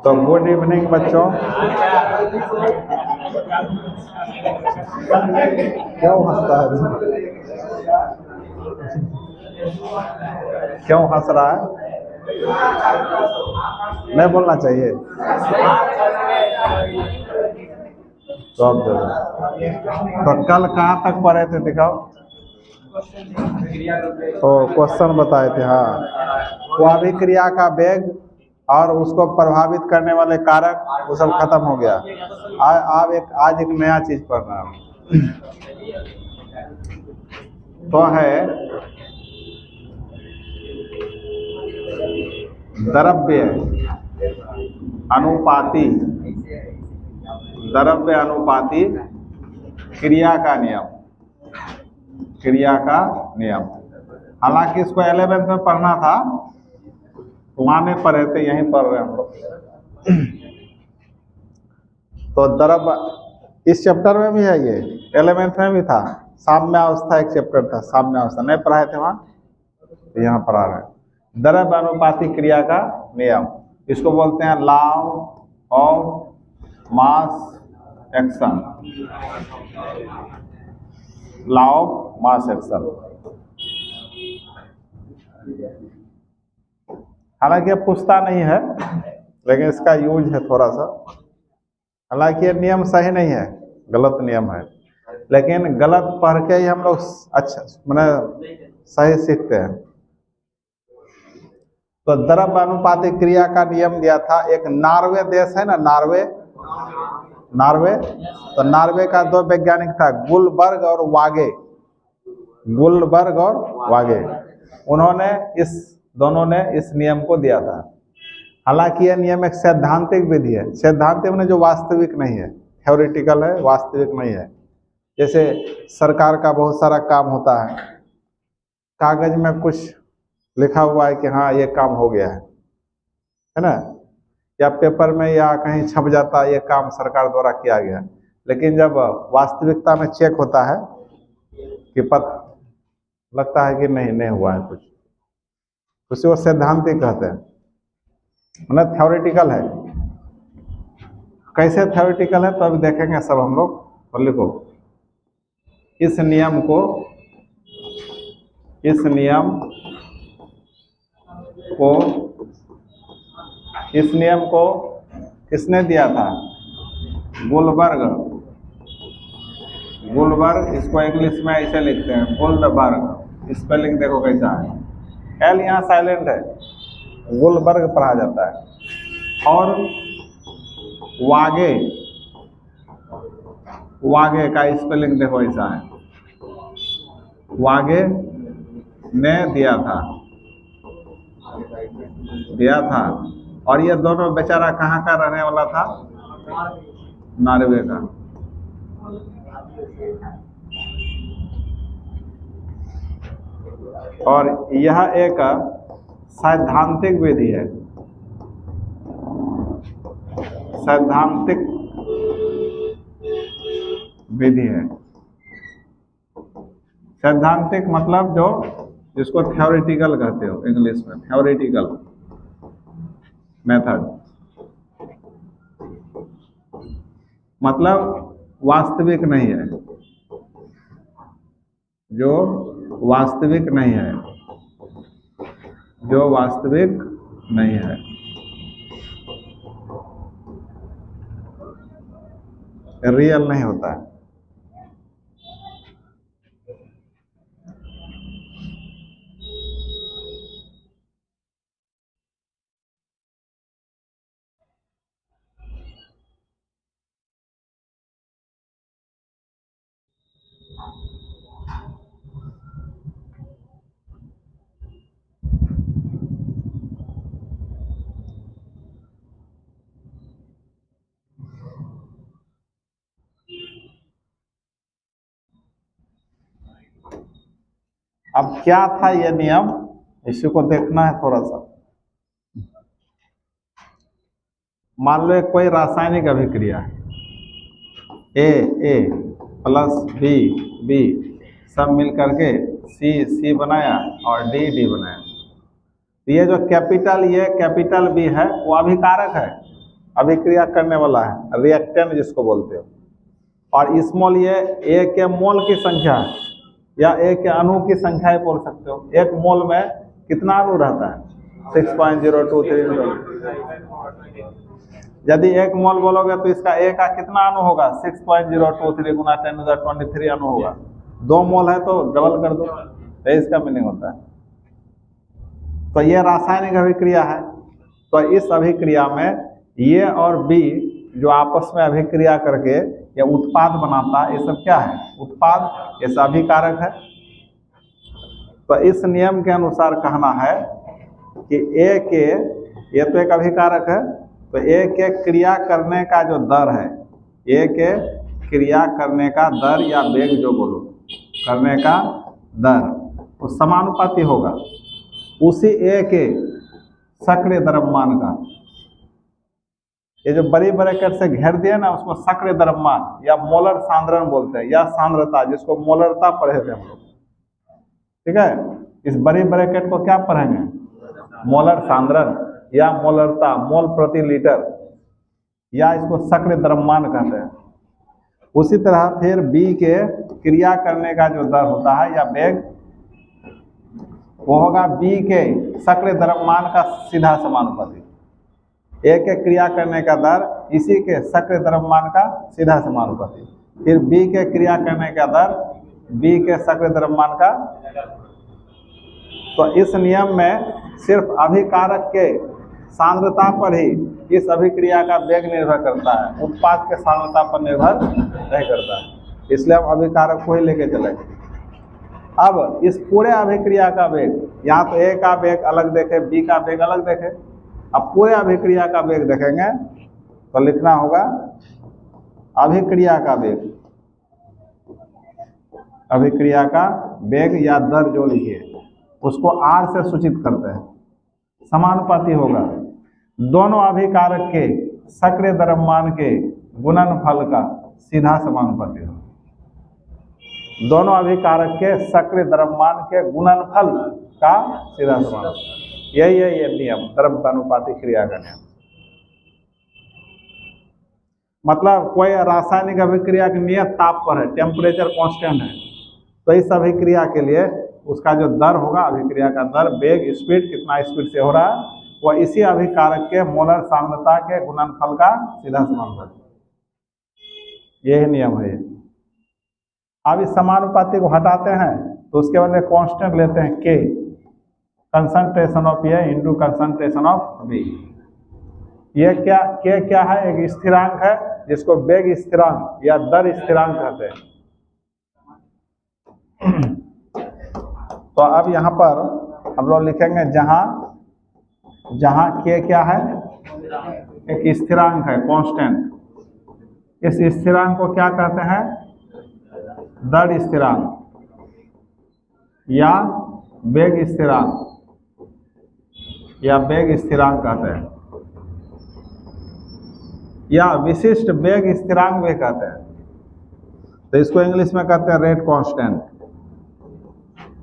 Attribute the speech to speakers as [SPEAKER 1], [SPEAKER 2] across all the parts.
[SPEAKER 1] तो good evening बच्चों। क्यों हंसता है? क्यों हंस रहा है? नहीं बोलना चाहिए तो अब तो कल कहाँ तक पढ़े थे दिखाओ। तो क्वेश्चन बताए थे, हाँ। वो अभी क्रिया का वेग और उसको प्रभावित करने वाले कारक वो सब खत्म हो गया। आज एक नया चीज पढ़ रहा हूँ। तो है द्रव्य अनुपाती, द्रव्य अनुपाती क्रिया का नियम, क्रिया का नियम। हालांकि इसको 11th में पढ़ना था, वहां नहीं पढ़े थे, यहीं पढ़ रहे हम लोग। तो द्रव्य इस चैप्टर में भी है, ये 11th में भी था। साम्य अवस्था एक चैप्टर था, साम्य अवस्था नहीं पढ़ाए थे वहां, तो यहाँ पढ़ा रहे हैं। द्रव्य अनुपाती क्रिया का नियम, इसको बोलते हैं law of mass action, law of mass action. हालांकि ये पूछता नहीं है, लेकिन इसका यूज है थोड़ा सा। हालांकि ये नियम सही नहीं है, गलत नियम है, लेकिन गलत पढ़ के ही हम लोग अच्छा मैंने सही सीखते हैं। तो द्रव्य अनुपाती क्रिया का नियम दिया था। एक नॉर्वे देश है ना, नॉर्वे, नॉर्वे, तो नॉर्वे का दो वैज्ञानिक था, गुलबर्ग और वागे, गुलबर्ग और वागे। उन्होंने दोनों ने इस नियम को दिया था। हालांकि यह नियम एक सैद्धांतिक विधि है। सैद्धांतिक में जो वास्तविक नहीं है, थ्योरेटिकल है, वास्तविक नहीं है। जैसे सरकार का बहुत सारा काम होता है, कागज में कुछ लिखा हुआ है कि हाँ ये काम हो गया है ना, या पेपर में या कहीं छप जाता है ये काम सरकार द्वारा किया गया। लेकिन जब वास्तविकता में चेक होता है कि पता लगता है कि नहीं हुआ है कुछ, उसे वो सैद्धांतिक कहते हैं, मतलब थ्योरेटिकल है। कैसे थ्योरेटिकल है तो अभी देखेंगे सब हम लोग। और लिखो इस नियम को किसने दिया था? गुलबर्ग। इसको इंग्लिश में ऐसे लिखते हैं गुलबर्ग। स्पेलिंग देखो कैसा है, एल यहाँ साइलेंट है, गुलबर्ग पढ़ा जाता है। और वागे का स्पेलिंग देखो ऐसा है, वागे ने दिया था। और ये दोनों बेचारा कहाँ का रहने वाला था? नॉर्वे का। और यह एक सैद्धांतिक विधि है, सैद्धांतिक विधि है। सैद्धांतिक मतलब जो जिसको थ्योरेटिकल कहते हो इंग्लिश में, थ्योरेटिकल मेथड, मतलब वास्तविक नहीं है, जो वास्तविक नहीं है, जो वास्तविक नहीं है, रियल नहीं होता है। अब क्या था यह नियम, इसी को देखना है थोड़ा सा। मान लो कोई रासायनिक अभिक्रिया है, ए प्लस बी सब मिल करके सी बनाया और डी बनाया। ये जो कैपिटल ए कैपिटल बी है वो अभिकारक है, अभिक्रिया करने वाला है, रिएक्टेंट जिसको बोलते हो। और स्मॉल ए के मोल की संख्या है या ए के अणु की संख्या ही बोल सकते हो। एक मोल में कितना अणु रहता है? 6.023। यदि एक मोल बोलोगे तो इसका ए का कितना अणु होगा? 6.023 गुना 10⁻23 अणु होगा। 2 मोल है तो डबल कर दो, तो इसका मीनिंग होता है। तो ये रासायनिक अभिक्रिया है। तो इस अभिक्रिया में ए और बी जो आपस में अभिक्रिया करके ये उत्पाद बनाता है, ये सब क्या है? उत्पाद, ये सब अभिकारक है। तो इस नियम के अनुसार कहना है कि ए के, ये तो एक अभिकारक है, तो ए के क्रिया करने का जो दर है, ए के क्रिया करने का दर या वेग जो बोलो, करने का दर वो समानुपाती होगा उसी ए के सक्रिय द्रव्यमान का। ये जो बड़ी ब्रैकेट से घेर दिया ना, उसको सक्रिय द्रव्यमान या मोलर सांद्रण बोलते हैं, या सांद्रता, जिसको मोलरता पढ़े थे हम लोग। ठीक है, इस बड़ी ब्रैकेट को क्या पढ़ेंगे? मोलर सांद्रण या मोलरता, मोल प्रति लीटर, या इसको सक्रिय द्रव्यमान कहते हैं। उसी तरह फिर बी के क्रिया करने का जो दर होता है या वेग, वो होगा बी के सक्रिय द्रव्यमान का सीधा समानुपाती। ए के क्रिया करने का दर इसी के सक्रिय द्रव्यमान का सीधा समानुपाती। फिर बी के क्रिया करने का दर बी के सक्रिय द्रव्यमान का। तो इस नियम में सिर्फ अभिकारक के सांद्रता पर ही इस अभिक्रिया का वेग निर्भर करता है, उत्पाद के सांद्रता पर निर्भर नहीं करता है। इसलिए हम अभिकारक को ही लेके चलेंगे। अब इस पूरे अभिक्रिया का वेग, यहाँ तो ए का वेग अलग देखे, बी का वेग अलग देखे, अब पूरे अभिक्रिया का वेग देखेंगे तो लिखना होगा अभिक्रिया का वेग, अभिक्रिया का वेग या दर जो लिखिए उसको आर से सूचित करते हैं। समानुपाती होगा दोनों अभिकारक के सक्रिय द्रव्यमान के गुणनफल का सीधा समानुपाती होगा। दोनों अभिकारक के सक्रिय द्रव्यमान के गुणनफल का सीधा समानुपाती, यही है ये नियम, द्रव्यानुपाती क्रिया का नियम। मतलब कोई रासायनिक अभिक्रिया की नियत ताप पर है, टेम्परेचर कांस्टेंट है, तो इस अभिक्रिया के लिए उसका जो दर होगा, अभिक्रिया का दर, वेग, स्पीड, कितना स्पीड से हो रहा है, वह इसी अभिकारक के मोलर सांद्रता के गुणनफल का सीधा समानुपाती। यही नियम है। अब इस समानुपाती को हटाते हैं तो उसके बदले कांस्टेंट लेते हैं के, concentration of A into concentration of B. ये क्या, के क्या है? एक स्थिरांक है जिसको वेग स्थिरांक या दर स्थिरांक कहते हैं। तो अब यहाँ पर हम लोग लिखेंगे जहाँ के क्या है? एक स्थिरांक है, कांस्टेंट। इस स्थिरांक को क्या कहते हैं? दर स्थिरांक या वेग स्थिरांक या वेग स्थिरांक कहते हैं, या विशिष्ट वेग स्थिरांक भी कहते हैं। तो इसको इंग्लिश में कहते हैं रेट कांस्टेंट,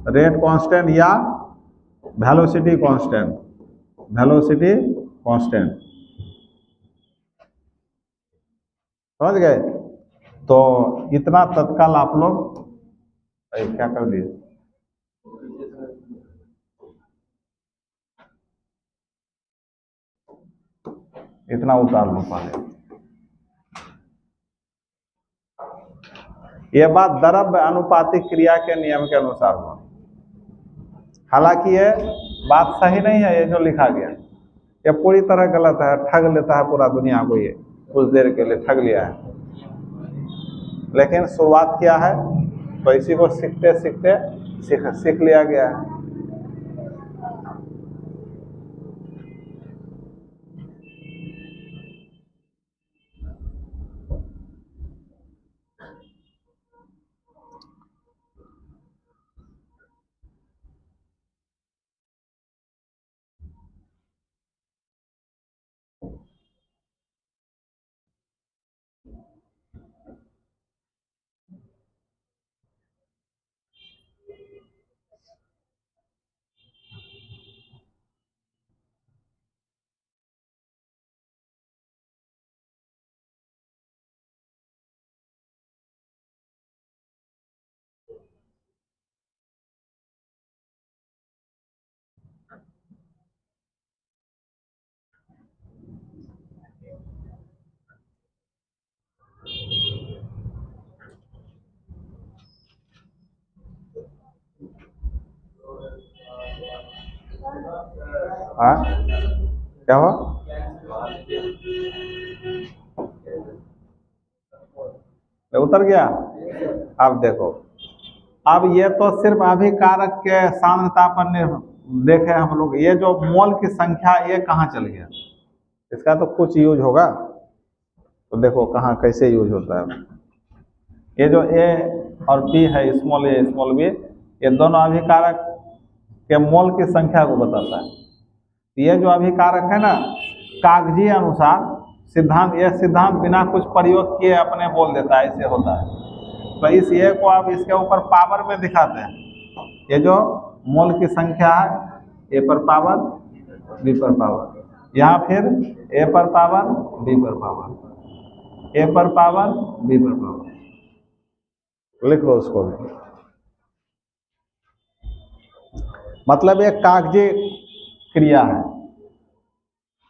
[SPEAKER 1] रेट कांस्टेंट या वेलोसिटी कांस्टेंट, वेलोसिटी कांस्टेंट। समझ गए? तो इतना तत्काल आप लोग क्या कर दिए, इतना उतार लो पहले। यह बात द्रव्य अनुपातिक क्रिया के नियम के अनुसार हुआ। हालांकि ये बात सही नहीं है, ये जो लिखा गया ये पूरी तरह गलत है, ठग लेता है पूरा दुनिया को, ये कुछ देर के लिए ठग लिया है। लेकिन शुरुआत किया है तो इसी को सीखते सीखते सीख लिया गया है। हाँ क्या हुआ? उतर गया। अब देखो, अब ये तो सिर्फ अभिकारक के सांद्रता पर देखे हम लोग, ये जो मोल की संख्या ये कहाँ चल गया? इसका तो कुछ यूज होगा, तो देखो कहाँ कैसे यूज होता है। ये जो ए और बी है, स्मॉल ए स्मॉल बी, ये दोनों अभिकारक के मोल की संख्या को बताता है। ये जो अभिकारक है ना, कागजी अनुसार सिद्धांत, यह सिद्धांत बिना कुछ प्रयोग किए अपने बोल देता है, ऐसे होता है। तो इस ए को आप इसके ऊपर पावर में दिखाते हैं। ये जो मोल की संख्या है, ए पर पावर बी पर पावर, यहाँ फिर ए पर पावर बी पर पावर, ए पर पावर बी पर पावर, लिख लो उसको भी। मतलब एक कागजी क्रिया है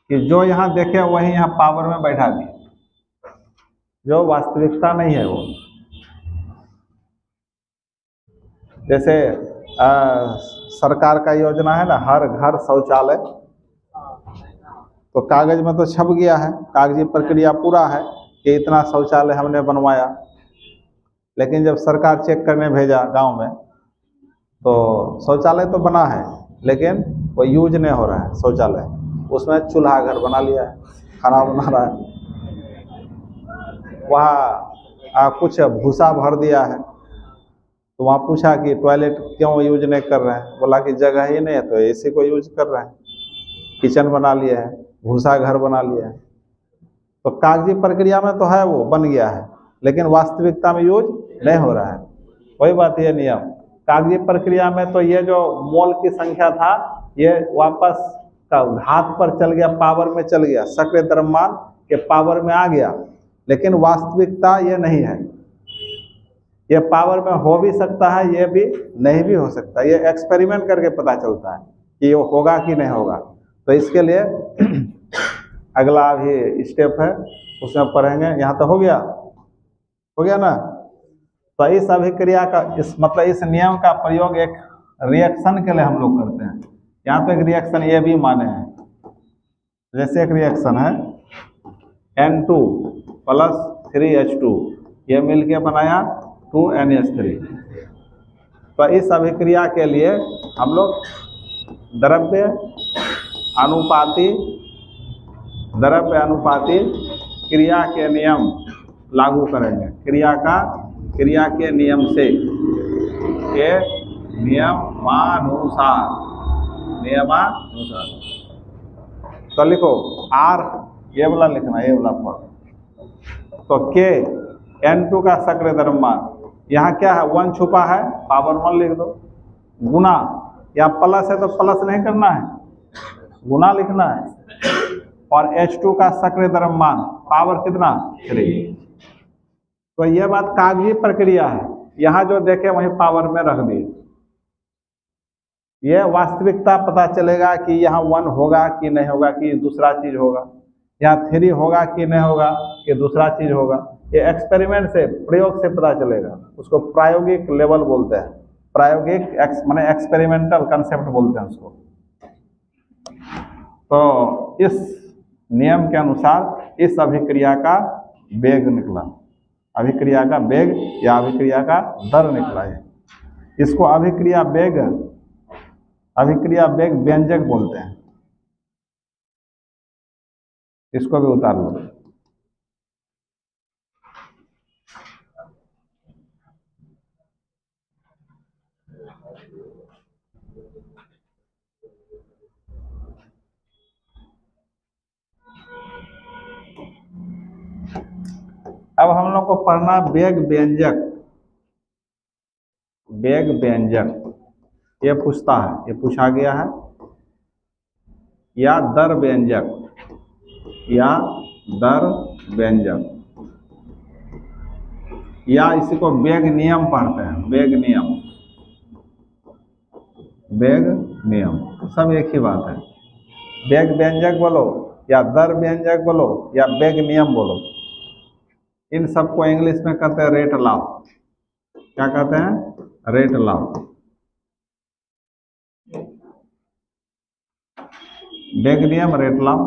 [SPEAKER 1] कि जो यहाँ देखे वही यहाँ पावर में बैठा दिए, जो वास्तविकता नहीं है वो। जैसे सरकार का योजना है ना, हर घर शौचालय, तो कागज में तो छप गया है, कागजी प्रक्रिया पूरा है कि इतना शौचालय हमने बनवाया, लेकिन जब सरकार चेक करने भेजा गांव में, तो शौचालय तो बना है लेकिन वो यूज नहीं हो रहा है शौचालय, उसमें चूल्हा घर बना लिया है, खाना बना रहा है, वहाँ कुछ भूसा भर दिया है। तो वहाँ पूछा कि टॉयलेट क्यों यूज नहीं कर रहे हैं, बोला कि जगह ही नहीं है तो इसी को यूज कर रहे हैं, किचन बना लिया है, भूसा घर बना लिया है। तो कागजी प्रक्रिया में तो है वो बन गया है, लेकिन वास्तविकता में यूज नहीं हो रहा है। वही बात, ये नियम कागजी प्रक्रिया में तो ये जो मोल की संख्या था ये वापस का घात पर चल गया, पावर में चल गया, सक्रिय द्रव्यमान के पावर में आ गया, लेकिन वास्तविकता ये नहीं है। ये पावर में हो भी सकता है, ये भी नहीं भी हो सकता, ये एक्सपेरिमेंट करके पता चलता है कि ये होगा कि नहीं होगा। तो इसके लिए अगला भी स्टेप है, उसमें पढ़ेंगे। यहाँ तो हो गया ना। तो इस अभिक्रिया का मतलब इस नियम का प्रयोग एक रिएक्शन के लिए हम लोग करते हैं। यहाँ पे एक रिएक्शन ये भी माने हैं, जैसे एक रिएक्शन है N2 प्लस 3H2, ये मिलके बनाया 2NH3। तो इस अभिक्रिया के लिए हम लोग द्रव्य अनुपाती क्रिया के नियम लागू करेंगे। क्रिया के नियम से, के नियमानुसार। तो लिखो R, ये वाला लिखना, ये वाला पर। तो K N2 का सक्रिय द्रव्यमान, यहाँ क्या है 1 छुपा है, पावर 1 लिख दो, गुना, या प्लस है तो प्लस नहीं करना है, गुना लिखना है, और H2 का सक्रिय द्रव्यमान पावर कितना 3। तो यह बात कागजी प्रक्रिया है, यहाँ जो देखे वही पावर में रख दिए। यह वास्तविकता पता चलेगा कि यहाँ 1 होगा कि नहीं होगा, कि दूसरा चीज होगा, यहाँ 3 होगा कि नहीं होगा, कि दूसरा चीज होगा। ये एक्सपेरिमेंट से, प्रयोग से पता चलेगा, उसको प्रायोगिक लेवल बोलते हैं, प्रायोगिक माने एक्सपेरिमेंटल कंसेप्ट बोलते हैं उसको। तो इस नियम के अनुसार इस अभिक्रिया का वेग निकला, अभिक्रिया का वेग या अभिक्रिया का दर निकला है। इसको अभिक्रिया वेग व्यंजक बोलते हैं। इसको भी उतार लो। अब हम लोग को पढ़ना वेग व्यंजक। ये पूछता है, ये पूछा गया है, या दर व्यंजक, या इसी को वेग नियम पढ़ते हैं, वेग नियम सब एक ही बात है। वेग व्यंजक बोलो या दर व्यंजक बोलो या वेग नियम बोलो, इन सबको इंग्लिश में कहते हैं रेट लॉ। क्या कहते हैं? Rate law. बेग नियम रेट लॉ।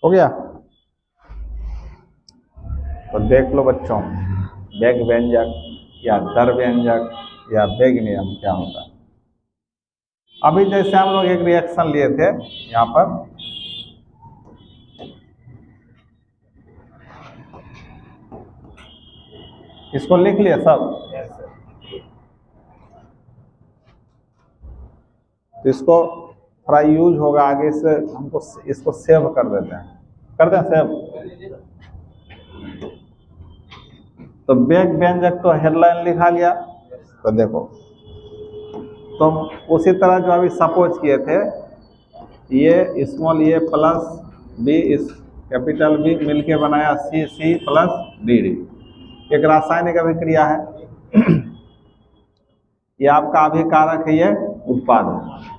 [SPEAKER 1] हो गया। तो देख लो बच्चों, बेग व्यंजक या दर व्यंजक या बेग नियम क्या होता है। अभी जैसे हम लोग एक रिएक्शन लिए थे यहाँ पर, इसको लिख लिए सब। तो इसको थोड़ा यूज होगा आगे से, हमको इसको सेव कर देते हैं, कर दें सेव। तो बेग व्यंजक तो हेडलाइन लिखा गया। तो देखो, तो उसी तरह जो अभी सपोज किए थे, ये स्मॉल ए प्लस बी इस कैपिटल बी मिलके बनाया सी, सी प्लस डी डी, एक रासायनिक अभिक्रिया है। ये आपका अभिकारक है, ये उत्पाद है।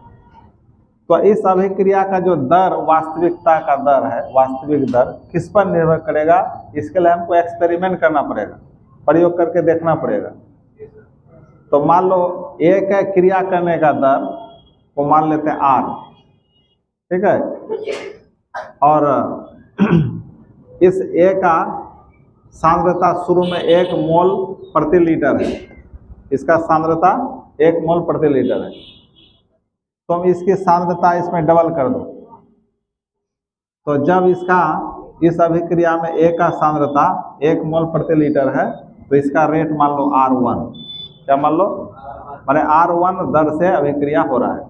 [SPEAKER 1] तो इस अभिक्रिया का जो दर, वास्तविकता का दर है, वास्तविक दर किस पर निर्भर करेगा? इसके लिए हमको एक्सपेरिमेंट करना पड़ेगा, प्रयोग करके देखना पड़ेगा। तो मान लो एक क्रिया करने का दर वो मान लेते हैं आर, ठीक है, और इस ए का सांद्रता शुरू में 1 मोल प्रति लीटर है, इसका सांद्रता 1 मोल प्रति लीटर है। तो हम इसकी सांद्रता इसमें डबल कर दो, तो जब इसका इस अभिक्रिया में ए का सांद्रता 1 मोल प्रति लीटर है, तो इसका रेट मान लो R1। क्या मान लो? माने R1 दर से अभिक्रिया हो रहा है।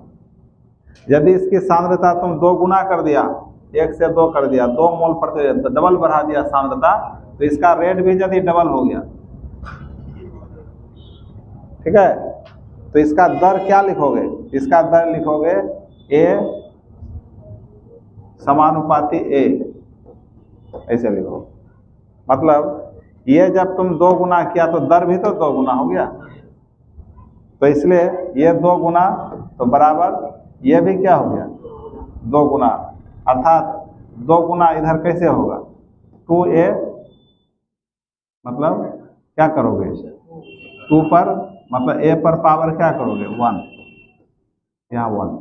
[SPEAKER 1] यदि इसकी सांद्रता तुम 2 गुना कर दिया, 1 से 2 कर दिया, 2 मोल प्रति, तो डबल बढ़ा दिया सांद्रता, तो इसका रेट भी यदि डबल हो गया, ठीक है, तो इसका दर क्या लिखोगे? इसका दर लिखोगे ए समानुपाती ए, ऐसे लिखो। मतलब ये जब तुम 2 गुना किया तो दर भी तो 2 गुना हो गया, तो इसलिए ये 2 गुना तो बराबर ये भी क्या हो गया? 2 गुना, अर्थात 2 गुना इधर कैसे होगा? 2a, मतलब क्या करोगे? 2 पर, मतलब a पर पावर क्या करोगे? 1, यहाँ 1,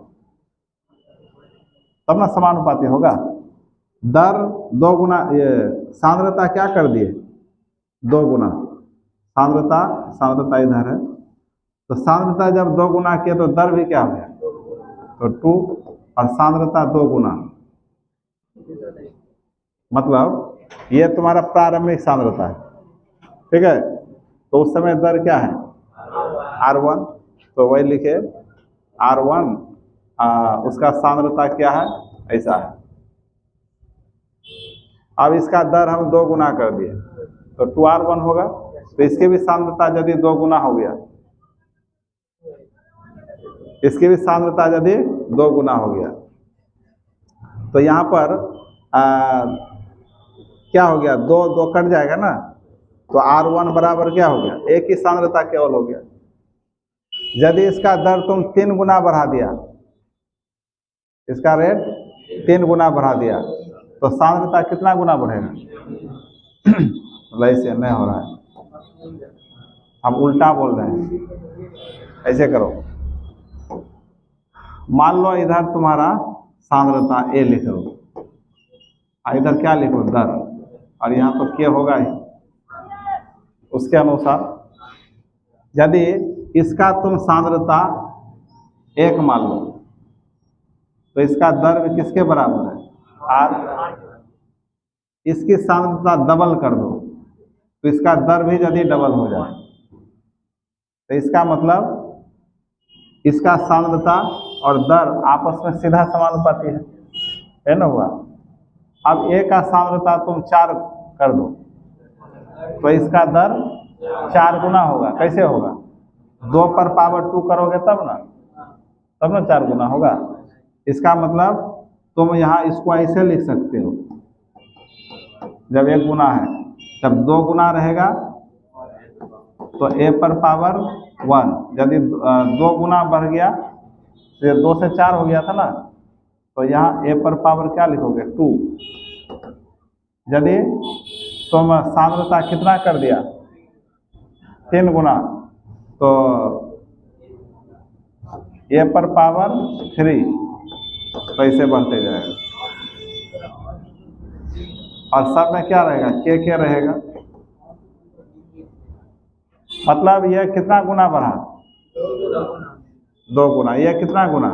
[SPEAKER 1] तब ना समानुपाती होगा। दर 2 गुना, ये सांद्रता क्या कर दिए? 2 गुना सांद्रता, सांद्रता इधर है, तो सांद्रता जब 2 गुना किया तो दर भी क्या हो गया? तो 2, और सांद्रता 2 गुना, मतलब ये तुम्हारा प्रारंभिक सांद्रता है, ठीक है। तो उस समय दर क्या है? R1, तो वही लिखे R1, उसका सांद्रता क्या है? ऐसा है। अब इसका दर हम 2 गुना कर दिए, तो 2R1 होगा, तो इसके भी सांद्रता यदि 2 गुना हो गया, इसकी भी सांद्रता यदि 2 गुना हो गया, तो यहाँ पर क्या हो गया? 2 2 कट जाएगा ना, तो R1 बराबर क्या हो गया? एक ही सांद्रता केवल हो गया। यदि इसका दर तुम 3 गुना बढ़ा दिया, इसका रेट 3 गुना बढ़ा दिया, तो सांद्रता कितना गुना बढ़ेगा? मतलब ऐसे नहीं हो रहा है, हम उल्टा बोल रहे हैं। ऐसे करो, मान लो इधर तुम्हारा सांद्रता ए लिख लो, इधर क्या लिखो? दर, और यहाँ तो क्या होगा ही। उसके अनुसार यदि इसका तुम सांद्रता 1 मान लो, तो इसका दर भी किसके बराबर है? R। इसकी सांद्रता डबल कर दो, तो इसका दर भी यदि डबल हो जाए, तो इसका मतलब इसका सांद्रता और दर आपस में सीधा समानुपाती है ना हुआ। अब ए का सांद्रता तुम 4 कर दो तो इसका दर 4 गुना होगा। कैसे होगा? 2 पर पावर 2 करोगे तब ना 4 गुना होगा। इसका मतलब तुम यहाँ इसको ऐसे लिख सकते हो, जब 1 गुना है, जब 2 गुना रहेगा तो ए पर पावर 1, यदि 2 गुना बढ़ गया तो ये 2 से 4 हो गया था ना, तो यहाँ ए पर पावर क्या लिखोगे? 2। यदि तुम सांद्रता कितना कर दिया? 3 गुना, तो ए पर पावर 3, तो ऐसे बढ़ते जाएगा। और सब में क्या रहेगा? के रहेगा। मतलब यह कितना गुना बढ़ा? 2 गुना। यह कितना गुना?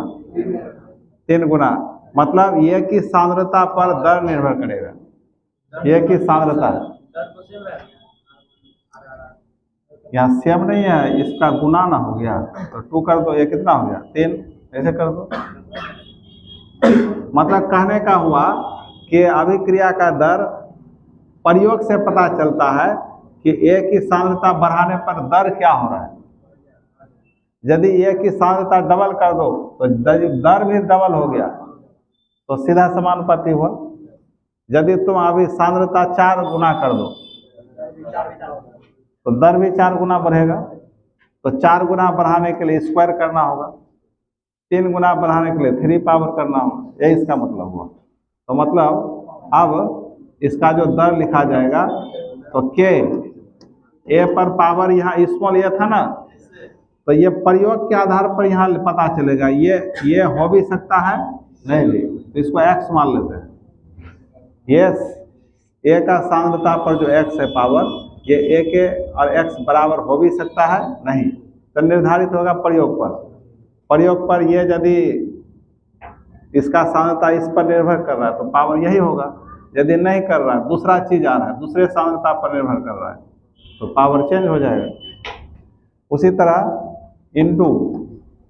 [SPEAKER 1] 3 गुना। मतलब यह की सांद्रता पर दर निर्भर करेगा। यह की सांद्रता यहाँ सेम नहीं है, इसका गुना ना हो गया तो 2 कर दो, ये कितना हो गया? 3। ऐसे कर दो। मतलब कहने का हुआ कि अभिक्रिया का दर प्रयोग से पता चलता है कि ए की सांद्रता बढ़ाने पर दर क्या हो रहा है। यदि ए की सांद्रता डबल कर दो तो दर भी डबल हो गया, तो सीधा समानुपाती हुआ। यदि तुम अभी सांद्रता 4 गुना कर दो तो दर भी 4 गुना बढ़ेगा। तो 4 गुना बढ़ाने के लिए स्क्वायर करना होगा, 3 गुना बढ़ाने के लिए 3 पावर करना होगा। यही इसका मतलब हुआ। तो मतलब अब इसका जो दर लिखा जाएगा तो के ए पर पावर यहाँ स्मॉल ए था ना, तो ये प्रयोग के आधार पर यहाँ पता चलेगा। ये हो भी सकता है, नहीं भी, तो इसको x मान लेते हैं। यस, ए का सांद्रता पर जो x है पावर, ये ए के और x बराबर हो भी सकता है, नहीं, तो निर्धारित होगा प्रयोग पर। प्रयोग पर ये यदि इसका सांद्रता इस पर निर्भर कर रहा है तो पावर यही होगा। यदि नहीं कर रहा है, दूसरा चीज आ रहा है, दूसरे सांद्रता पर निर्भर कर रहा है, तो पावर चेंज हो जाएगा। उसी तरह इनटू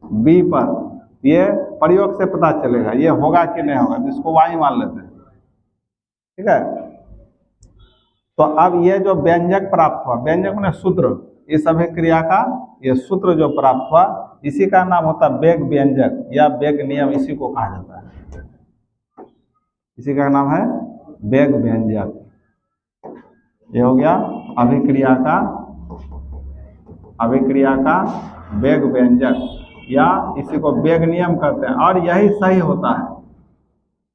[SPEAKER 1] बी पर ये प्रयोग से पता चलेगा ये होगा कि नहीं होगा, जिसको y मान लेते हैं। ठीक है। तो अब ये जो व्यंजक प्राप्त हुआ, व्यंजक में सूत्र, इस अभिक्रिया का ये सूत्र जो प्राप्त हुआ, इसी का नाम होता है वेग व्यंजक या वेग नियम, इसी को कहा जाता है। इसी का नाम है वेग व्यंजक। ये हो गया अभिक्रिया का वेग व्यंजक, या इसी को वेग नियम कहते हैं, और यही सही होता है।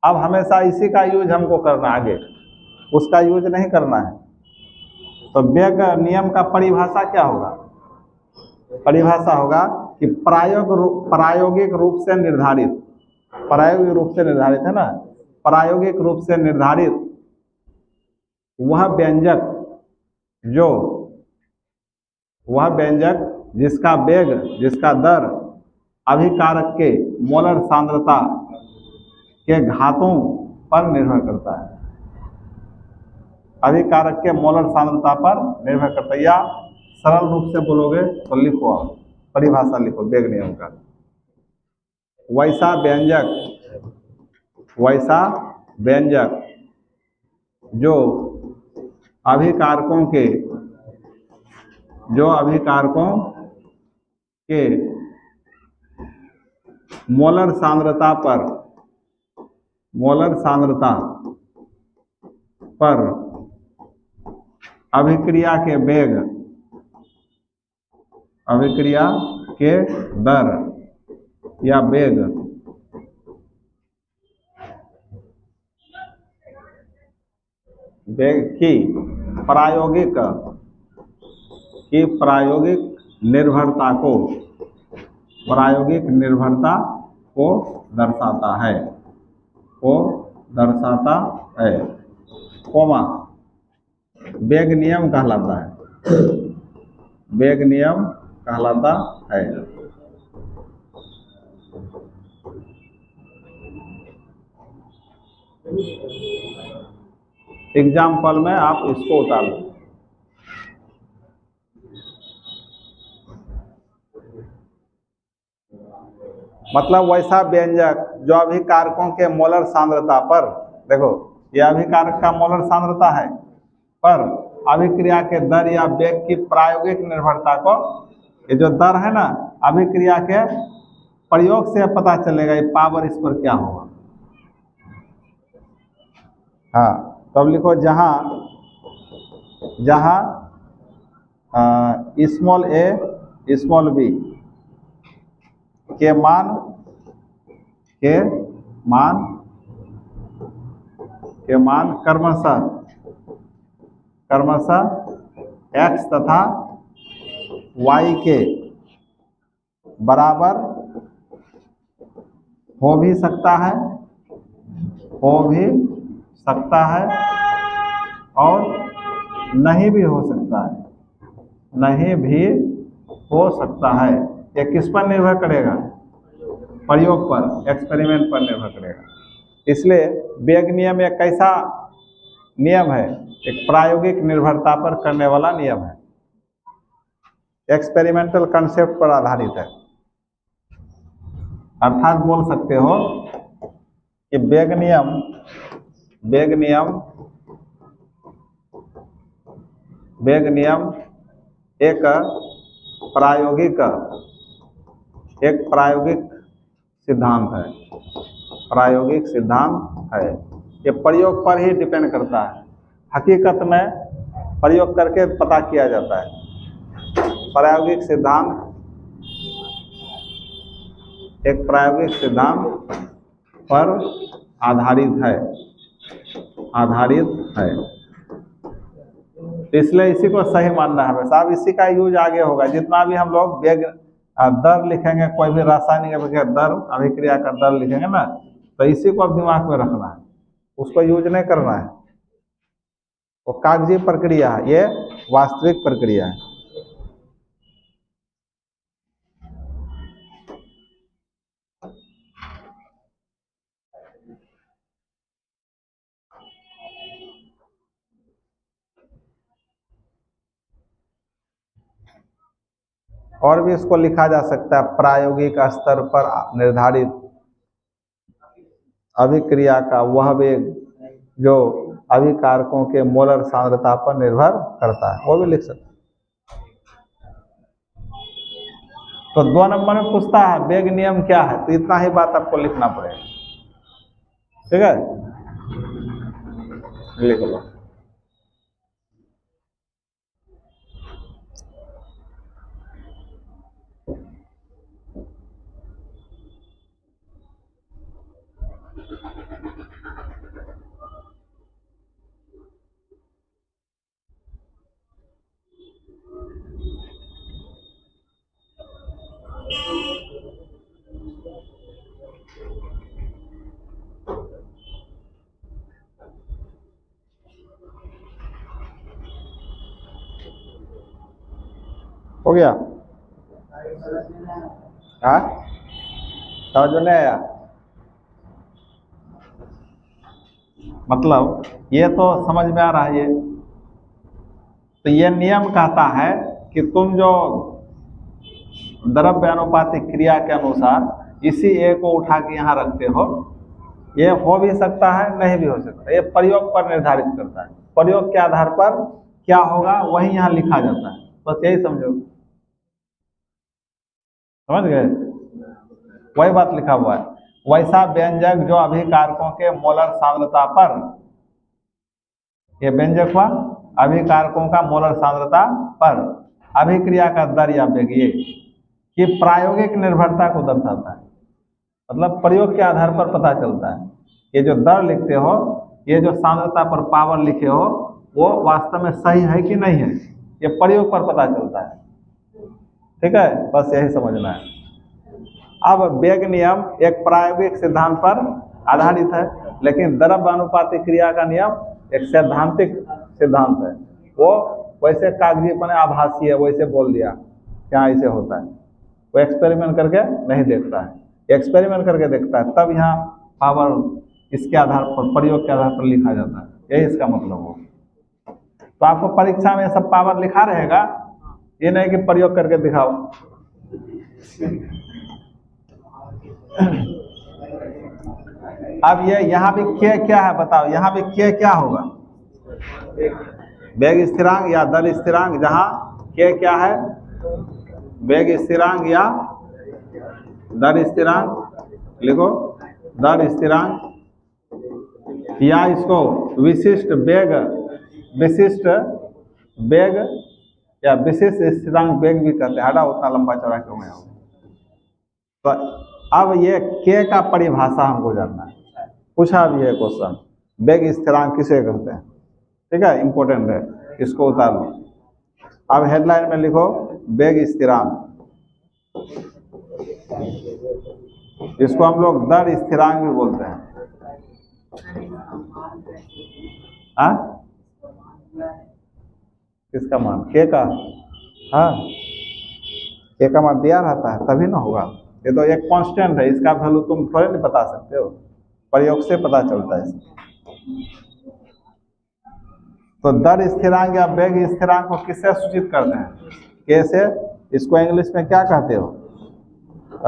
[SPEAKER 1] अब हमेशा इसी का यूज हमको करना, आगे उसका यूज नहीं करना है। तो वेग नियम का परिभाषा क्या होगा? परिभाषा होगा कि प्रायोगिक रूप से निर्धारित, प्रायोगिक रूप से निर्धारित है ना, प्रायोगिक रूप से निर्धारित वह व्यंजक जिसका वेग, जिसका दर अभिकारक के मोलर सांद्रता के घातों पर निर्भर करता है। अभिकारक के मोलर सांद्रता पर निर्भर करता है, या सरल रूप से बोलोगे तो लिखो, परिभाषा लिखो वेग नियम का। वैसा व्यंजक जो अभिकारकों के मोलर सांद्रता पर अभिक्रिया के दर या वेग की प्रायोगिक निर्भरता को दर्शाता है, कोमा वेग नियम कहलाता है, वेग नियम कहलाता है। एग्जाम्पल में आप इसको उतार लो। मतलब वैसा व्यंजक जो अभिकारकों के मोलर सांद्रता पर, देखो यह अभिकारक का मोलर सांद्रता है, पर अभिक्रिया के दर या वेग की प्रायोगिक निर्भरता को, ये जो दर है ना, अभिक्रिया के प्रयोग से पता चलेगा ये पावर इस पर क्या होगा। हाँ, तब लिखो जहाँ जहाँ स्मॉल ए स्मॉल बी के मान क्रमशः x तथा y के बराबर हो भी सकता है और नहीं भी हो सकता है, ये किस पर निर्भर करेगा? प्रयोग पर, एक्सपेरिमेंट पर निर्भर करेगा। इसलिए वेग नियम एक कैसा नियम है? एक प्रायोगिक निर्भरता पर करने वाला नियम है, एक्सपेरिमेंटल कंसेप्ट पर आधारित है। अर्थात बोल सकते हो कि वेग नियम एक प्रायोगिक सिद्धांत है। ये प्रयोग पर ही डिपेंड करता है, हकीकत में प्रयोग करके पता किया जाता है। प्रायोगिक सिद्धांत पर आधारित है। इसलिए इसी को सही मानना है हमेशा। अब इसी का यूज आगे होगा, जितना भी हम लोग वेग दर लिखेंगे, कोई भी रासायनिक दर, अभिक्रिया का दर लिखेंगे ना, तो इसी को अब दिमाग में रखना है, उसको यूज नहीं करना है। वो कागजी प्रक्रिया है, ये वास्तविक प्रक्रिया है। और भी इसको लिखा जा सकता है, प्रायोगिक स्तर पर निर्धारित अभिक्रिया का वह वेग जो अभिकारकों के मोलर सांद्रता पर निर्भर करता है, वो भी लिख सकते हैं। तो 2 नंबर में पूछता है वेग नियम क्या है, तो इतना ही बात आपको लिखना पड़ेगा। ठीक है, लिख लो। हो गया? हाँ, समझ में आया? मतलब ये तो समझ में आ रहा है। तो ये नियम कहता है कि तुम जो द्रव्य अनुपातिक क्रिया के अनुसार इसी ए को उठा के यहाँ रखते हो, ये हो भी सकता है, नहीं भी हो सकता। ये प्रयोग पर निर्धारित करता है, प्रयोग के आधार पर क्या होगा वही यहाँ लिखा जाता है। बस यही समझो, समझ गए? वही बात लिखा हुआ है। वैसा व्यंजक जो अभिकारकों के मोलर सांद्रता पर, ये व्यंजक हुआ अभिकारकों का मोलर सांद्रता पर अभिक्रिया का दर या वेग, ये कि प्रायोगिक निर्भरता को दर्शाता है। मतलब प्रयोग के आधार पर पता चलता है। ये जो दर लिखते हो, ये जो सांद्रता पर पावर लिखे हो, वो वास्तव में सही है कि नहीं है, ये प्रयोग पर पता चलता है। ठीक है, बस यही समझना है। अब वेग नियम एक प्रायोगिक सिद्धांत पर आधारित है, लेकिन द्रव्य अनुपातिक क्रिया का नियम एक सैद्धांतिक सिद्धांत है। वो वैसे कागजीपन आभासी है, वैसे बोल दिया क्या ऐसे होता है। वो एक्सपेरिमेंट करके नहीं देखता है, एक्सपेरिमेंट करके देखता है, तब यहाँ पावर इसके आधार पर, प्रयोग के आधार पर लिखा जाता है। यही इसका मतलब हो। तो आपको परीक्षा में सब पावर लिखा रहेगा, ये नहीं कि प्रयोग करके दिखाओ। अब ये यहाँ भी के क्या है बताओ, यहाँ भी के क्या होगा? वेग स्थिरांक या दर स्थिरांक, जहाँ के क्या है? वेग स्थिरांक या दर स्थिरांक, लिखो दर स्थिरांक, या इसको विशिष्ट वेग या विशिष्ट स्थिरांक वेग भी कहते हैं। हटा, उतना लंबा चौड़ा क्यों मैं हूँ। तो अब ये के का परिभाषा हमको जानना है, पूछा भी है क्वेश्चन, वेग स्थिरांक किसे कहते हैं? ठीक है, इंपॉर्टेंट है, इसको उतार लो। अब हेडलाइन में लिखो वेग स्थिरांक, इसको हम लोग दर स्थिरांक भी बोलते हैं। किसका मान? के का। हाँ, के का मान दिया रहता है तभी ना होगा, ये तो एक कांस्टेंट है, इसका वैल्यू तुम थोड़े नहीं बता सकते हो, प्रयोग से पता चलता है। तो दर स्थिरांक या वेग स्थिरांक को किससे सूचित करते हैं? के से। इसको इंग्लिश में क्या कहते हो?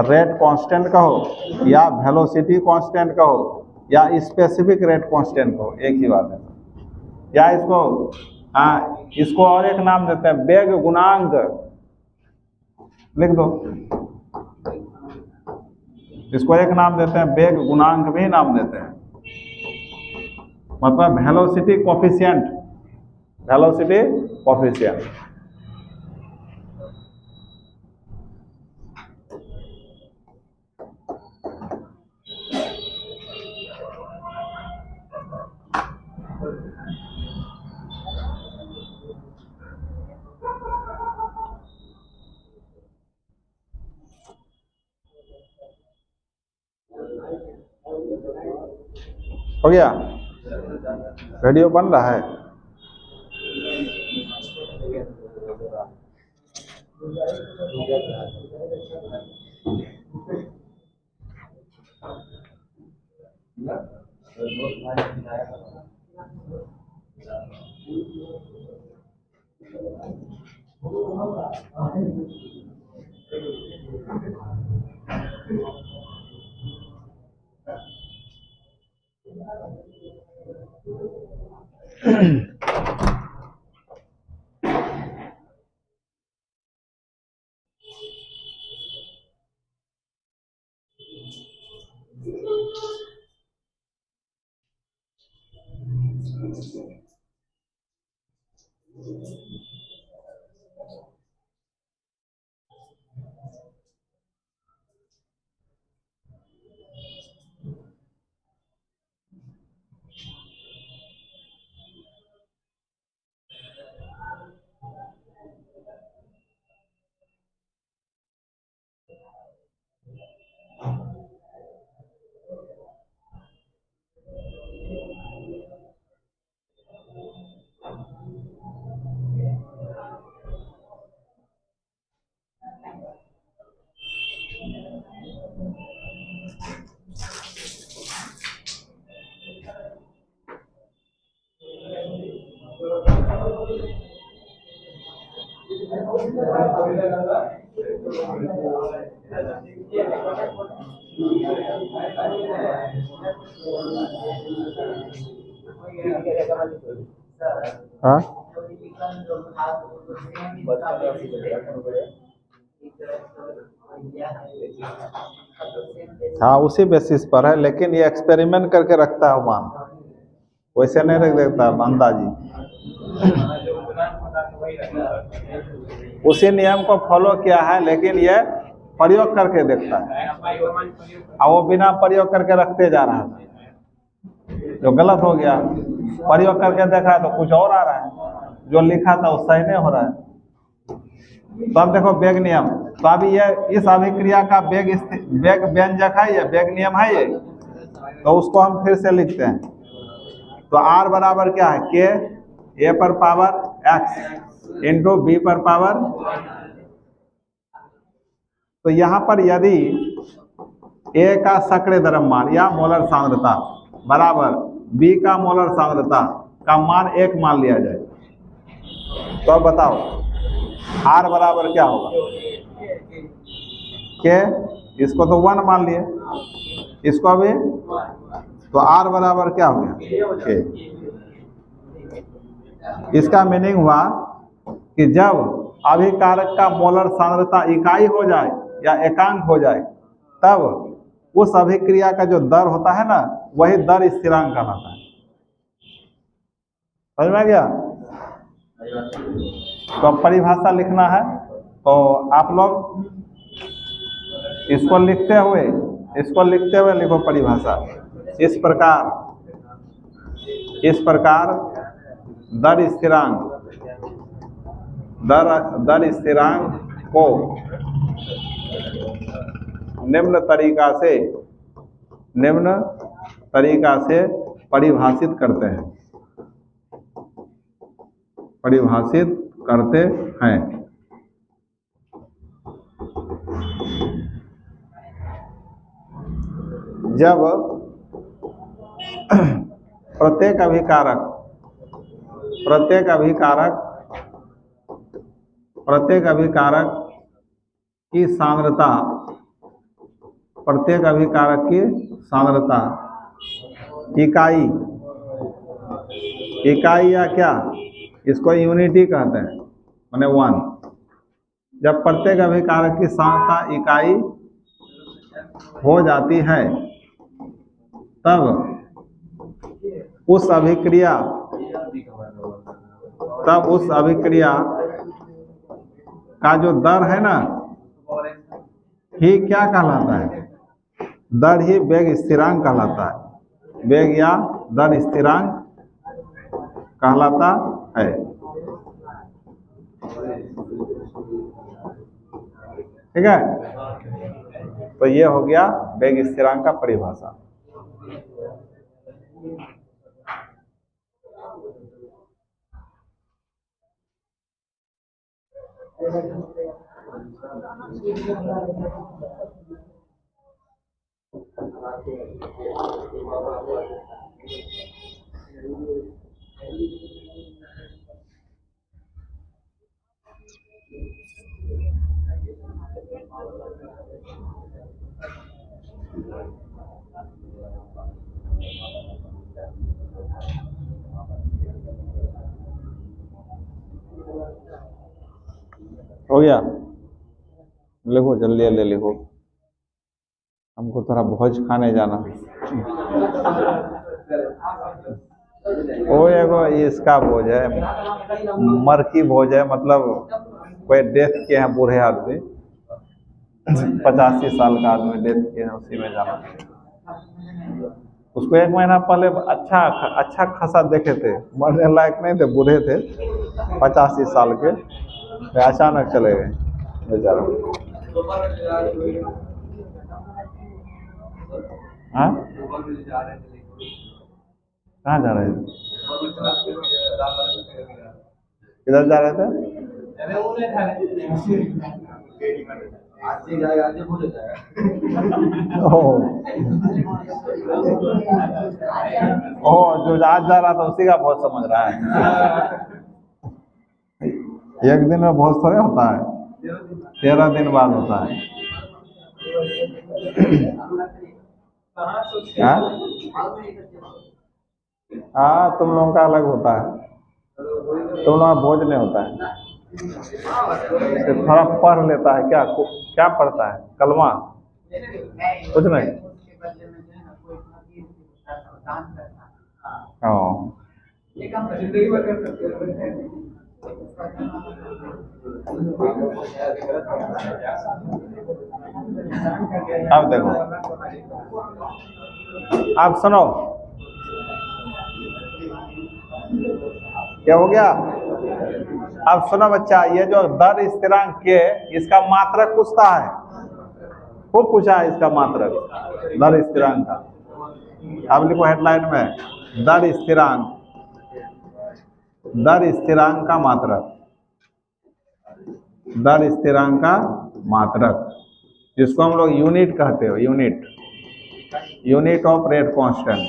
[SPEAKER 1] रेट कांस्टेंट कहो या वेलोसिटी कांस्टेंट कहो या स्पेसिफिक रेट कांस्टेंट कहो, एक ही बात है। या इसको और एक नाम देते हैं वेग गुणांक, लिख दो। इसको एक नाम देते हैं वेग गुणांक भी नाम देते हैं, मतलब वेलोसिटी कोफिशिएंट, वेलोसिटी कोफिशिएंट। हो गया? वीडियो बन रहा है? हाँ, हाँ उसी बेसिस पर है, लेकिन ये एक्सपेरिमेंट करके रखता है मान, वैसे नहीं रख देता अंदाजी। उसी नियम को फॉलो किया है, लेकिन ये प्रयोग करके देखता है, और वो बिना प्रयोग करके रखते जा रहा था, जो गलत हो गया। प्रयोग करके देखा तो कुछ और आ रहा है, जो लिखा था वो सही नहीं हो रहा है। तो अब देखो वेग नियम, तो अभी ये इस अभिक्रिया का वेग व्यंजक है, ये वेग नियम है ये, तो उसको हम फिर से लिखते हैं। तो R बराबर क्या है? के ए पर पावर x इंटू बी पर पावर। तो यहाँ पर यदि ए का सक्रिय द्रव्यमान या मोलर सांद्रता बराबर बी का मोलर सांद्रता का मान 1 मान लिया जाए, तो अब बताओ R बराबर क्या होगा? के, इसको तो 1 मान लिए, इसको भी, तो R बराबर क्या हो गया K। इसका मीनिंग हुआ कि जब अभिकारक का मोलर सांद्रता इकाई हो जाए या एकांक हो जाए, तब उस अभिक्रिया का जो दर होता है ना, वही दर स्थिरांक कहलाता है। समझ में गया? तो अब परिभाषा लिखना है, तो आप लोग इसको लिखते हुए लिखो परिभाषा। इस प्रकार दर स्थिरांक को निम्न तरीका से परिभाषित करते हैं। जब प्रत्येक अभिकारक की सांद्रता इकाई या क्या, इसको यूनिटी कहते हैं, माने 1। जब प्रत्येक अभिकारक की सांद्रता इकाई हो जाती है, तब उस अभिक्रिया का जो दर है ना, ही क्या कहलाता है? दर ही वेग स्थिरांक कहलाता है। वेग या दर स्थिरांक कहलाता है। ठीक है, तो ये हो गया वेग स्थिरांक का परिभाषा। हो गया? लिखो, जल्दी जल्दी लिखो, हमको थोड़ा भोज खाने जाना। ओ एगो इसका भोज है, मर की भोज है, मतलब कोई डेथ के हैं बूढ़े आदमी, 85 साल का आदमी डेथ के हैं, उसी में जाना। उसको 1 महीना पहले अच्छा खासा देखे थे, मरने लायक नहीं थे, बूढ़े थे, 85 साल के, अचानक चले गए बेचारा। हाँ, कहाँ जा रहे थे? किधर जा रहे थे? जो आज जा रहा था उसी का बहुत समझ रहा है। एक दिन में बहुत थोड़े होता है, 13 दिन बाद होता है। हाँ, तुम लोगों का अलग होता है, तुम लोगों का भोज नहीं होता है। थोड़ा पढ़ लेता है, क्या पढ़ता है? कलमा? कुछ नहीं। अब देखो, आप सुनो, क्या हो गया? अब सुनो बच्चा, ये जो दर स्थिरांक के, इसका मात्रक पूछता है, खूब पूछा है इसका मात्रक, दर स्थिरांक का। अब लिखो हेडलाइन में, दर स्थिरांक का मात्रक, दर स्थिरांक का मात्रक, जिसको हम लोग यूनिट कहते हो, unit of rate constant,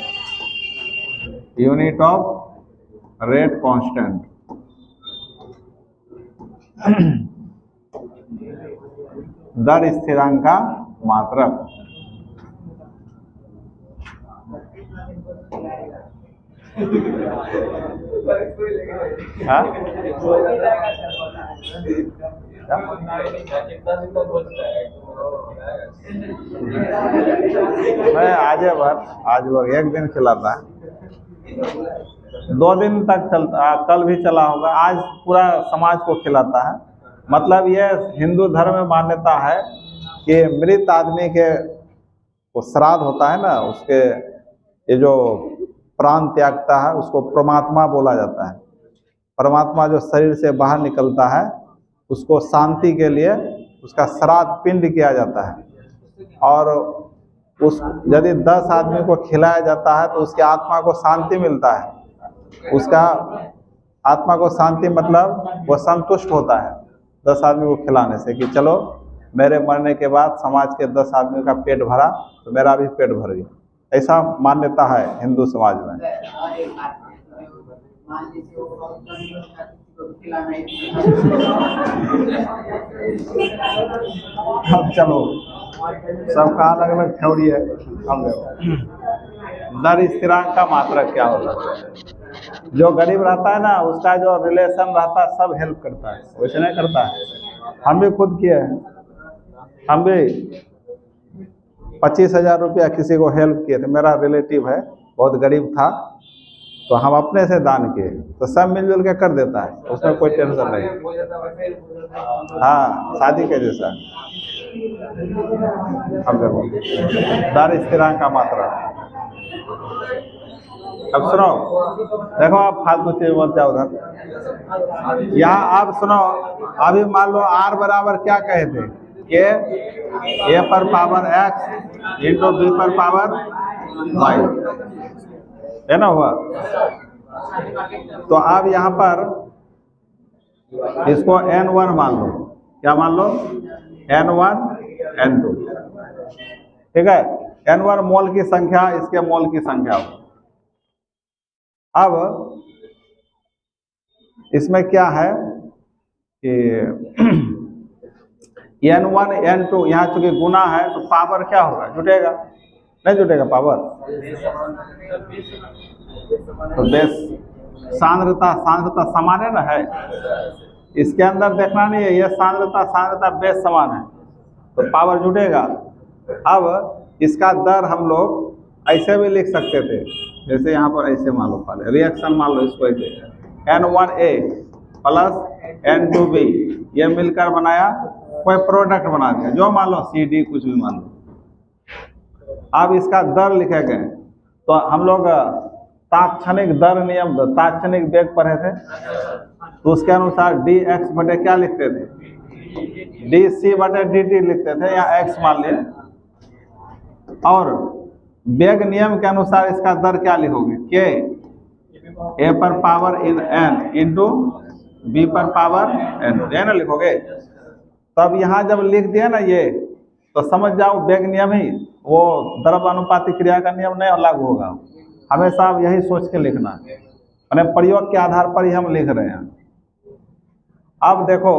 [SPEAKER 1] unit of rate constant. दर स्थिरांक का मात्रक। हाँ? मैं आज भर एक दिन खिलाता है, 2 दिन तक चलता, कल भी चला होगा, आज पूरा समाज को खिलाता है। मतलब ये हिंदू धर्म में मान्यता है कि मृत आदमी के वो श्राद्ध होता है ना, उसके ये जो प्राण त्यागता है उसको परमात्मा बोला जाता है। परमात्मा जो शरीर से बाहर निकलता है उसको शांति के लिए उसका श्राद्ध पिंड किया जाता है, और उस यदि 10 आदमी को खिलाया जाता है तो उसकी आत्मा को शांति मिलता है। उसका आत्मा को शांति मतलब वो संतुष्ट होता है 10 आदमी को खिलाने से, कि चलो मेरे मरने के बाद समाज के 10 आदमी का पेट भरा तो मेरा भी पेट भर गया। ऐसा मान्यता है हिंदू समाज में। अब चलो सबका अलग अलग थ्योरी है। अब देखो दर स्थिरांक का मात्रक क्या होता है। जो गरीब रहता है ना उसका जो रिलेशन रहता है सब हेल्प करता है, वैसे नहीं करता है। हम भी खुद किए हैं, हम भी 25,000 रुपया किसी को हेल्प किए थे। मेरा रिलेटिव है, बहुत गरीब था, तो हम अपने से दान किए, तो सब मिलजुल के कर देता है, उसमें कोई टेंशन नहीं। हाँ, शादी के जैसा। अब देखो दर स्थिरांक का मात्रा। अब सुनो, देखो आप फालतू चीज मत जाओ उधर। यहाँ आप सुनो, अभी मान लो आर बराबर क्या कहे थे, ए पर पावर x इंटू बी पर पावर y, है ना हुआ। तो अब यहाँ पर इसको n1 मान लो, क्या मान लो, n1 n2, ठीक है। n1 मोल की संख्या, इसके मोल की संख्या। अब इसमें क्या है कि n1 n2 यहाँ चूंकि गुना है तो पावर क्या होगा, जुटेगा नहीं जुटेगा पावर, तो बेस सांद्रता समान है ना, है इसके अंदर देखना नहीं है, ये सांद्रता बेस समान है तो पावर जुटेगा। अब इसका दर हम लोग ऐसे भी लिख सकते थे, जैसे यहाँ पर ऐसे मान लो, पहले रिएक्शन मान लो इसको ऐसे, n1a प्लस n2b, ये मिलकर बनाया कोई प्रोडक्ट बना दिया, जो मान लो CD कुछ भी मान लो। अब इसका दर लिखे गए, तो हम लोग तात्क्षणिक दर नियम, तात्क्षणिक वेग पढ़े थे, तो उसके अनुसार dx बटे क्या लिखते थे, dc बटे dt लिखते थे, या x मान लिए। और वेग नियम के अनुसार इसका दर क्या लिखोगे, k a पर पावर n इंटू b पर पावर n, ये ना लिखोगे। तब यहाँ जब लिख दिया ना ये, तो समझ जाओ वेग नियम ही, वो द्रव अनुपातिक क्रिया का नियम नहीं लागू होगा। हमेशा आप यही सोच के लिखना, मैंने प्रयोग के आधार पर ही हम लिख रहे हैं। अब देखो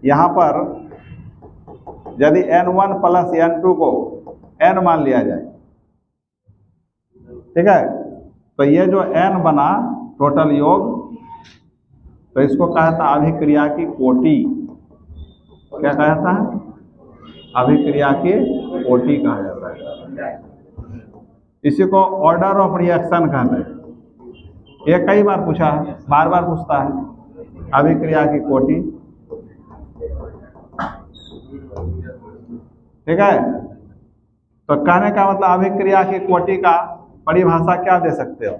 [SPEAKER 1] यहाँ पर यदि n1 प्लस n2 को n मान लिया जाए, ठीक है, तो ये जो n बना टोटल योग, तो इसको कहा था अभिक्रिया की कोटि। क्या कहता है, अभिक्रिया की कोटि कहा जाता है। इसी को ऑर्डर ऑफ रिएक्शन कहते हैं। ये कई बार पूछा है, बार बार पूछता है, अभिक्रिया की कोटि, ठीक है। तो कहने का मतलब अभिक्रिया की कोटि का परिभाषा क्या दे सकते हो,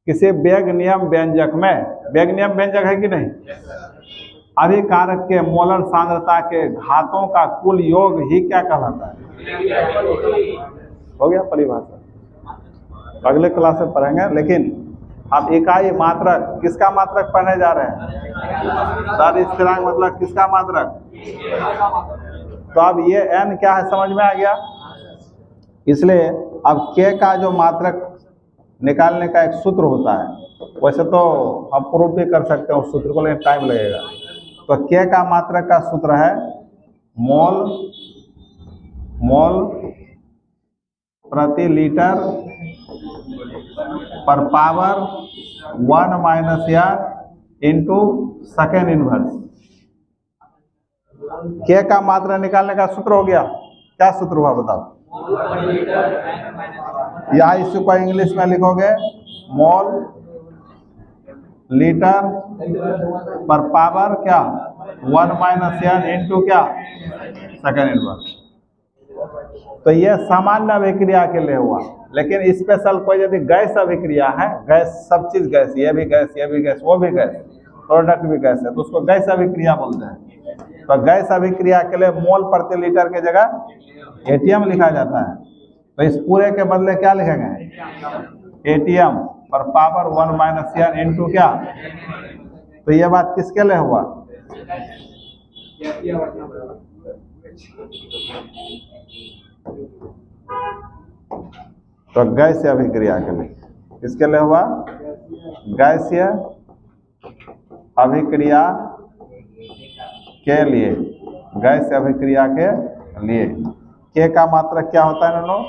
[SPEAKER 1] किसी वेग नियम व्यंजक में, वेग नियम व्यंजक है कि नहीं, अभिकारक के मोलर सांद्रता के घातों का कुल योग ही क्या कहलाता है। हो गया परिभाषा, अगले क्लास में पढ़ेंगे। लेकिन आप इकाई मात्रक, किसका मात्रक पढ़ने जा रहे हैं, दर स्थिरांक मतलब किसका मात्रक। तो अब ये n क्या है समझ में आ गया। इसलिए अब k का जो मात्रक निकालने का एक सूत्र होता है, वैसे तो हम प्रूफ भी कर सकते हैं उस सूत्र को, लेकिन टाइम लगेगा। तो k का मात्रक का सूत्र है मोल प्रति लीटर पर power 1 minus r into second inverse. के का मात्रा निकालने का सूत्र हो गया, क्या सूत्र हुआ बताओ? या इसको इंग्लिश में लिखोगे मोल लीटर पर पावर क्या 1 माइनस r इंटू क्या सेकेंड इनवर्स। तो ये सामान्य अभिक्रिया के लिए हुआ, लेकिन स्पेशल कोई यदि गैस अभिक्रिया है, गैस सब चीज गैस, ये भी गैस, ये भी गैस, वो भी गैस, प्रोडक्ट भी गैस है, तो उसको गैस अभिक्रिया बोलते हैं। तो गैस अभिक्रिया के लिए मोल प्रति लीटर के जगह एटीएम लिखा जाता है। तो इस पूरे के बदले क्या लिखेंगे? एटीएम पर पावर 1 माइनस r इंटू क्या। तो ये बात किसके लिए हुआ? तो गैसीय अभिक्रिया के लिए। किसके लिए हुआ? गैसीय अभिक्रिया के लिए, गैसीय अभिक्रिया के लिए। के का मात्रक क्या होता है दोनों?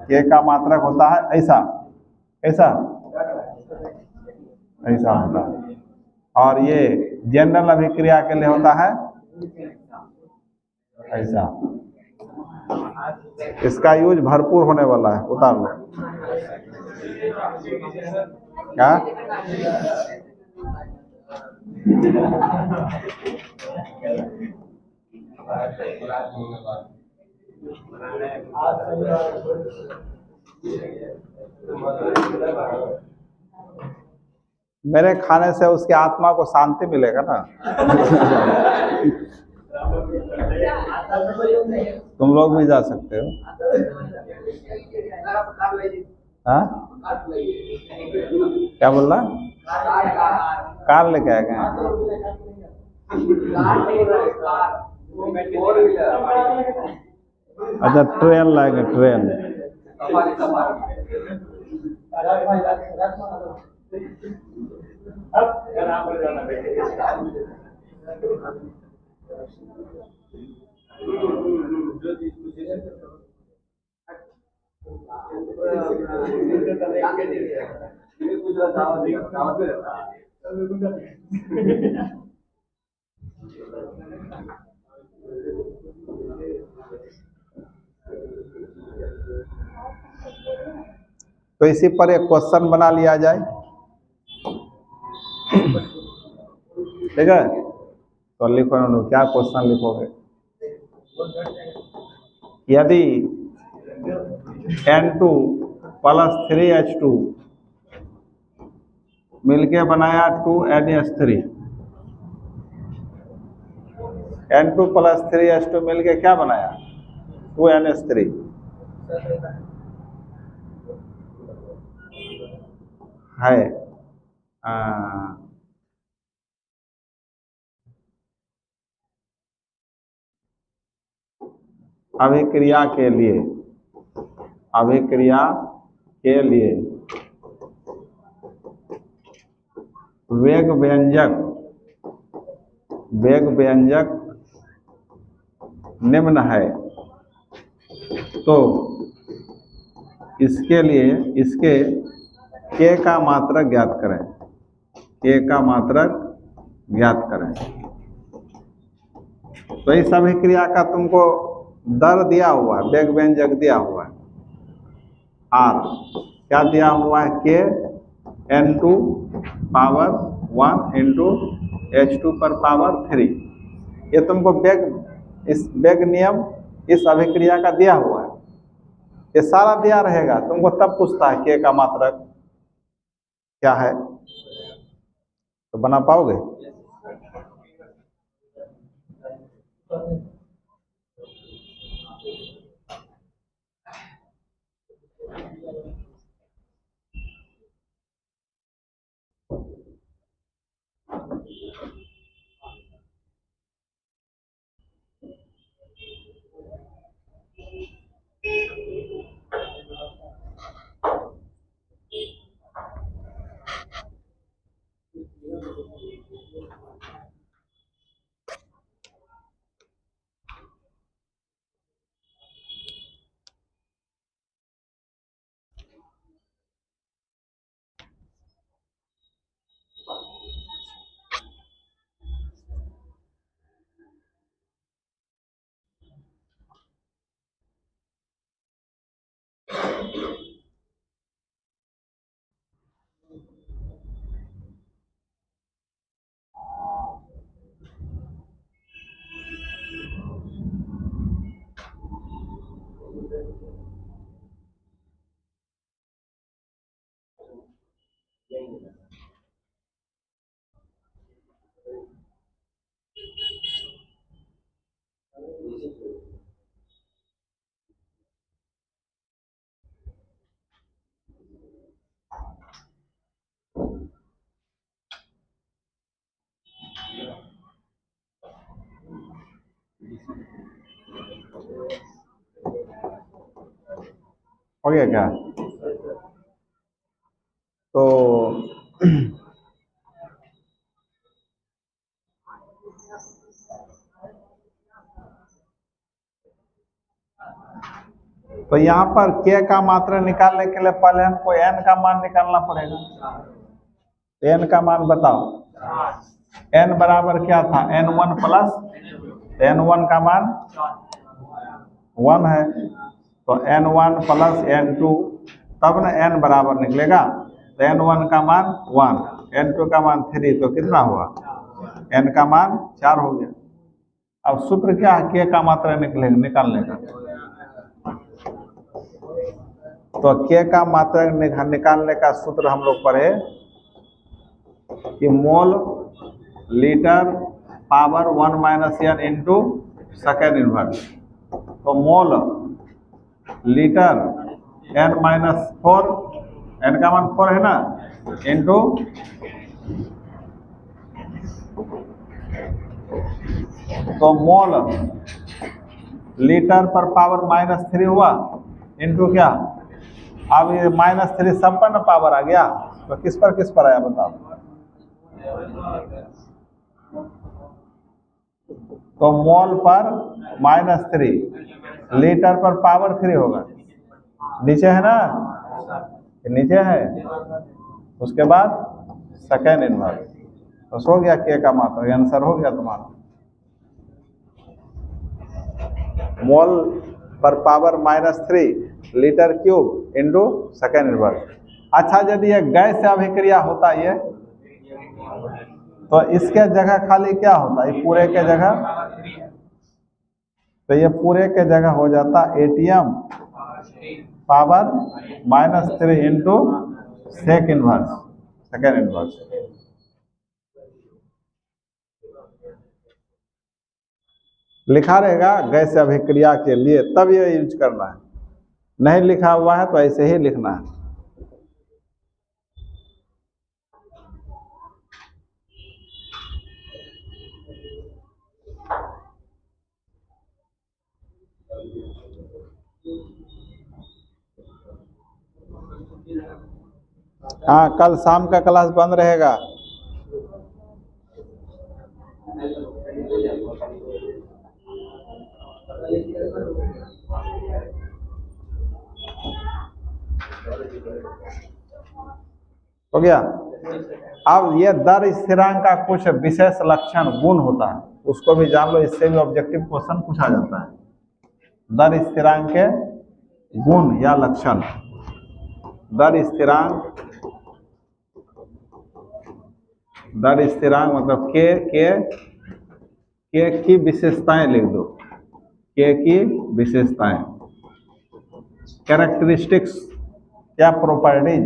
[SPEAKER 1] के का मात्रक होता है ऐसा, ऐसा, ऐसा होता है। और ये जनरल अभिक्रिया के लिए होता है ऐसा। इसका यूज भरपूर होने वाला है, उतार लो। क्या? मेरे खाने से उसकी आत्मा को शांति मिलेगा ना। तुम लोग भी जा सकते हो। हाँ, क्या बोल रहा? कार लेके आ गए? अच्छा, ट्रेन लाएंगे, ट्रेन। तो इसी पर एक क्वेश्चन बना लिया जाए, ठीक है? तो लिखो, क्या क्वेश्चन लिखोगे? यदि N2 प्लस 3H2 मिलके बनाया 2NH3, N2 प्लस 3H2 मिलके क्या बनाया? 2NH3 है। अभिक्रिया के लिए, अभिक्रिया के लिए वेग व्यंजक, वेग व्यंजक निम्न है। तो इसके लिए इसके के का मात्रक ज्ञात करें, के का मात्रक ज्ञात करें। तो इस अभिक्रिया का तुमको दर दिया हुआ है, वेग व्यंजक दिया हुआ है आर, क्या दिया हुआ है? के N2 पावर 1 इंटू H2 पर पावर 3। ये तुमको वेग, इस वेग नियम इस अभिक्रिया का दिया हुआ है, ये सारा दिया रहेगा। तुमको तब पूछता है के का मात्रक क्या है, तो बना पाओगे? हो गया क्या? तो तो यहाँ पर k का मात्रा निकालने के लिए पहले हमको n का मान निकालना पड़ेगा। n का मान बताओ। n बराबर क्या था? n1 प्लस n1 का मान 1 है, तो n1 प्लस n2, तब न n बराबर निकलेगा। तो n1 का मान 1, n2 का मान 3, तो कितना हुआ? n का मान 4 हो गया। अब सूत्र क्या है k का मात्रा निकालने का? तो k का मात्रा निकालने का सूत्र हम लोग पढ़े कि mole litre power 1 minus n into second inverse. तो mole litre n minus 4, n का मान 4 है ना, इंटू तो मोल लीटर पर पावर -3 हुआ, इंटू क्या? अब ये -3 सब पर न पावर आ गया, तो किस पर आया बताओ? तो मोल पर -3, लीटर पर पावर 3 होगा। नीचे है ना, नीचे है। उसके बाद सेकेंड इनवर्स, तो हो गया k का मात्रा, आंसर हो गया तुम्हारा। मोल पर power -3 litre cube into second inverse. अच्छा, यदि ये गैस से अभिक्रिया होता ये, तो इसके जगह खाली क्या होता? ये पूरे के जगह, तो ये पूरे के जगह हो जाता ATM power -3 into second inverse. लिखा रहेगा गैस अभिक्रिया के लिए, तब ये यूज करना है। नहीं लिखा हुआ है तो ऐसे ही लिखना है। हाँ, कल शाम का क्लास बंद रहेगा। हो गया। अब ये दर स्थिरांक का कुछ विशेष लक्षण गुण होता है, उसको भी जान लो, इससे भी ऑब्जेक्टिव क्वेश्चन पूछा जाता है। दर स्थिरांक के गुण या लक्षण। दर स्थिरांक मतलब के की विशेषताएं लिख दो। के की विशेषताएं, कैरेक्टरिस्टिक्स या प्रॉपर्टीज।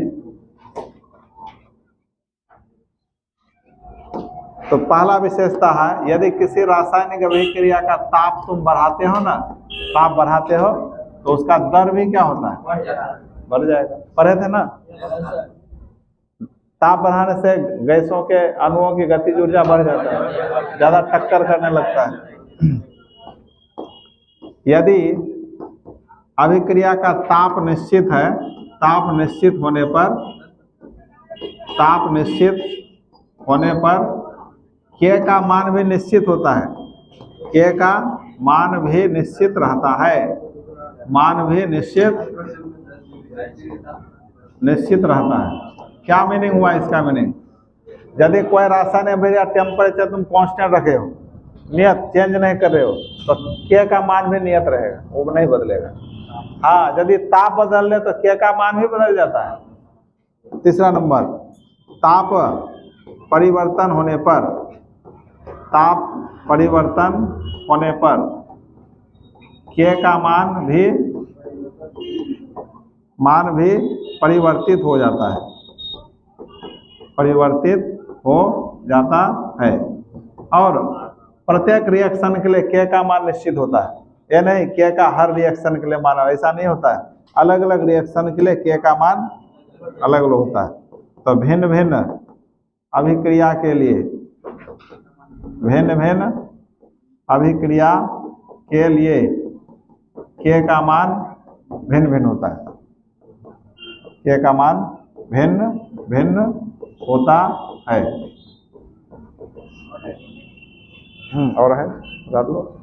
[SPEAKER 1] तो पहला विशेषता है, यदि किसी रासायनिक अभिक्रिया का ताप तुम बढ़ाते हो ना, ताप बढ़ाते हो, तो उसका दर भी क्या होता है? बढ़ जाएगा। पढ़े थे ना? ताप बढ़ाने से गैसों के अणुओं की गतिज ऊर्जा बढ़ जाता है, ज्यादा टक्कर करने लगता है। यदि अभिक्रिया का ताप निश्चित है, ताप निश्चित होने पर k का मान भी निश्चित होता है। k का मान भी निश्चित रहता है, मान भी निश्चित रहता है। क्या मीनिंग हुआ इसका? मीनिंग, यदि कोई रासायनिक अभिक्रिया टेम्परेचर तुम कांस्टेंट रखे हो, नियत चेंज नहीं कर रहे हो, तो k का मान भी नियत रहेगा, वो नहीं बदलेगा। हाँ, यदि ताप बदल ले तो k का मान भी बदल जाता है। तीसरा नंबर, ताप परिवर्तन होने पर k का मान भी परिवर्तित हो जाता है। परिवर्तित हो जाता है। और प्रत्येक रिएक्शन के लिए K का मान निश्चित होता है। ये नहीं K का हर रिएक्शन के लिए मान, ऐसा नहीं होता है। अलग अलग रिएक्शन के लिए K का मान अलग अलग होता है। तो भिन्न भिन्न अभिक्रिया के लिए, भिन्न भिन्न अभिक्रिया के लिए K का मान भिन्न भिन्न होता है। K का मान भिन्न भिन्न होता है। और है बता दो।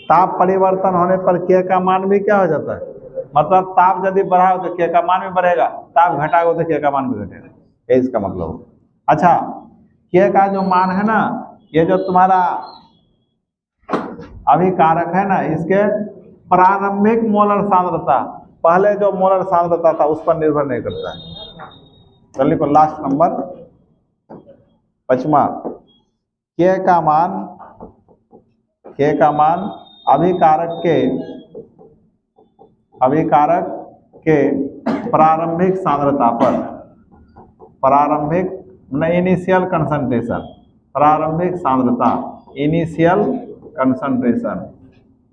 [SPEAKER 1] ताप परिवर्तन होने पर K का मान भी क्या हो जाता है, मतलब ताप यदि बढ़ा हो तो K का मान भी बढ़ेगा, ताप घटा हो तो K का मान भी घटेगा, ये इसका मतलब। अच्छा, K का जो मान है ना, ये जो तुम्हारा अभिकारक है ना, इसके प्रारंभिक मोलर सांद्रता, पहले जो मोलर सांद्रता था उस पर निर्भर नहीं करता है। चलिए को लास्ट नंबर 5वां, K का मान अभिकारक के प्रारंभिक सांद्रता पर, प्रारंभिक इनिशियल कंसंट्रेशन, प्रारंभिक सांद्रता इनिशियल कंसंट्रेशन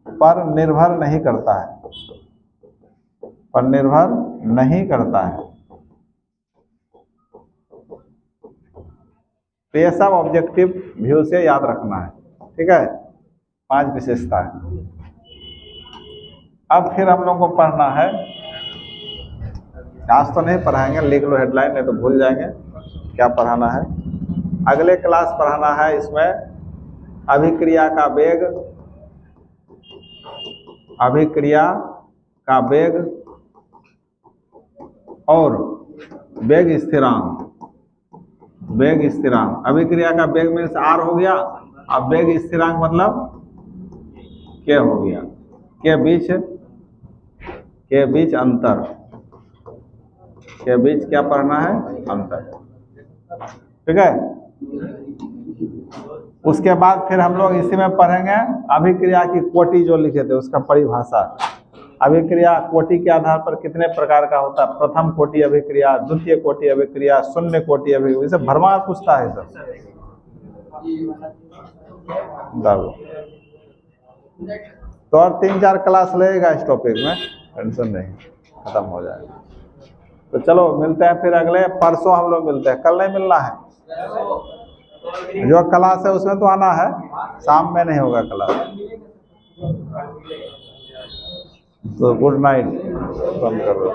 [SPEAKER 1] पर निर्भर नहीं करता है, पर निर्भर नहीं करता है। तो ये सब ऑब्जेक्टिव व्यू से याद रखना है, ठीक है। 5 विशेषता है। अब फिर हम लोग को पढ़ना है, आज तो नहीं पढ़ाएंगे, लिख लो हेडलाइन, नहीं तो भूल जाएंगे क्या पढ़ाना है। अगले क्लास पढ़ाना है इसमें अभिक्रिया का वेग, अभिक्रिया का वेग और वेग स्थिरांक, वेग स्थिरांक। अभिक्रिया का वेग मीन्स R हो गया, अब वेग स्थिरांक मतलब K हो गया, के बीच अंतर, के बीच क्या पढ़ना है, अंतर, ठीक है। उसके बाद फिर हम लोग इसी में पढ़ेंगे अभिक्रिया की कोटि जो लिखे थे उसका परिभाषा। अभिक्रिया कोटि के आधार पर कितने प्रकार का होता है, प्रथम कोटि अभिक्रिया, द्वितीय कोटि अभिक्रिया, शून्य कोटि अभिक्रिया, सब भरमार पूछता है सब। तो और 3-4 क्लास लगेगा इस टॉपिक में, टेंशन नहीं, खत्म हो जाएगा। तो चलो मिलते हैं फिर अगले, परसों हम लोग मिलते हैं, कल नहीं मिलना है। जो क्लास है उसमें तो आना है, शाम में नहीं होगा क्लास। तो गुड नाइट, बंद कर दो।